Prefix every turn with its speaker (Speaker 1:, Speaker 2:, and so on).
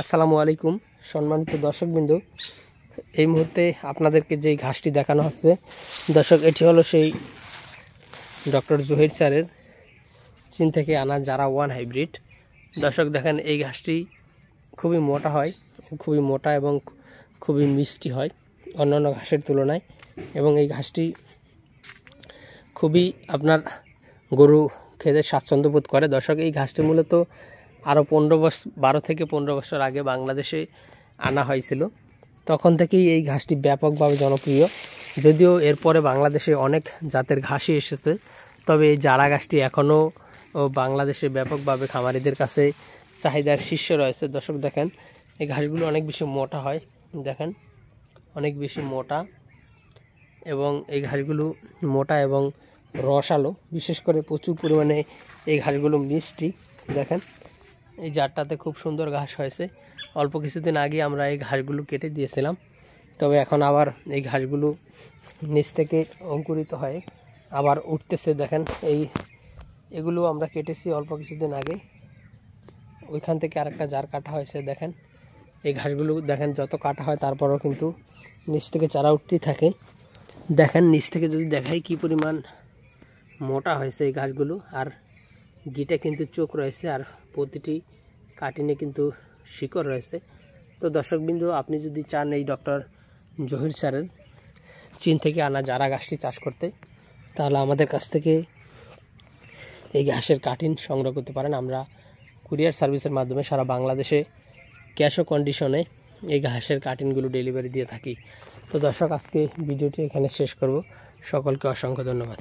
Speaker 1: আসসালামু আলাইকুম সম্মানিত দর্শকবৃন্দ, এই মুহূর্তে আপনাদেরকে যেই ঘাসটি দেখানো হচ্ছে দর্শক, এটি হলো সেই ডক্টর জহির স্যারের চীন থেকে আনা জারা ওয়ান হাইব্রিড। দর্শক দেখেন, এই ঘাসটি খুবই মোটা হয়, খুবই মোটা এবং খুবই মিষ্টি হয় অন্যান্য ঘাসের তুলনায়, এবং এই ঘাসটি খুবই আপনার গরু খেতে স্বাচ্ছন্দ্য বোধ করে। দর্শক, এই ঘাসটি মূলত আরও 12 থেকে 15 বছর আগে বাংলাদেশে আনা হয়েছিল। তখন থেকেই এই ঘাসটি ব্যাপকভাবে জনপ্রিয়। যদিও এরপরে বাংলাদেশে অনেক জাতের ঘাসই এসেছে, তবে এই জারা ঘাসটি এখনও বাংলাদেশে ব্যাপকভাবে খামারিদের কাছে চাহিদার শীর্ষে রয়েছে। দর্শক দেখেন, এই ঘাসগুলো অনেক বেশি মোটা হয়, দেখেন অনেক বেশি মোটা, এবং এই ঘাসগুলো মোটা এবং রসালো, বিশেষ করে প্রচুর পরিমাণে এই ঘাসগুলো মিষ্টি। দেখেন, এই জারটাতে খুব সুন্দর ঘাস হয়েছে। অল্প কিছুদিন আগে আমরা এই ঘাসগুলো কেটে দিয়েছিলাম, তবে এখন আবার এই ঘাসগুলো নিচ থেকে অঙ্কুরিত হয়ে আবার উঠতেছে। দেখেন, এগুলো আমরা কেটেছি অল্প কিছুদিন আগে, ওইখান থেকে আরেকটা জার কাটা হয়েছে। দেখেন, এই ঘাসগুলো দেখেন যত কাটা হয় তারপরেও কিন্তু নিচ থেকে চারা উঠতেই থাকে। দেখেন, নিচ থেকে যদি দেখাই কি পরিমাণ মোটা হয়েছে এই ঘাসগুলো, আর গিটে কিন্তু চোখ রয়েছে, আর প্রতিটি কাটিনে কিন্তু শিকড় রয়েছে। তো দর্শকবৃন্দ, আপনি যদি চান এই ডক্টর জহির স্যারের চীন থেকে আনা জারা ঘাসটি চাষ করতে, তাহলে আমাদের কাছ থেকে এই ঘাসের কাটিন সংগ্রহ করতে পারেন। আমরা কুরিয়ার সার্ভিসের মাধ্যমে সারা বাংলাদেশে ক্যাশ ও কন্ডিশনে এই ঘাসের কাটিনগুলো ডেলিভারি দিয়ে থাকি। তো দর্শক, আজকে ভিডিওটি এখানে শেষ করব। সকলকে অসংখ্য ধন্যবাদ।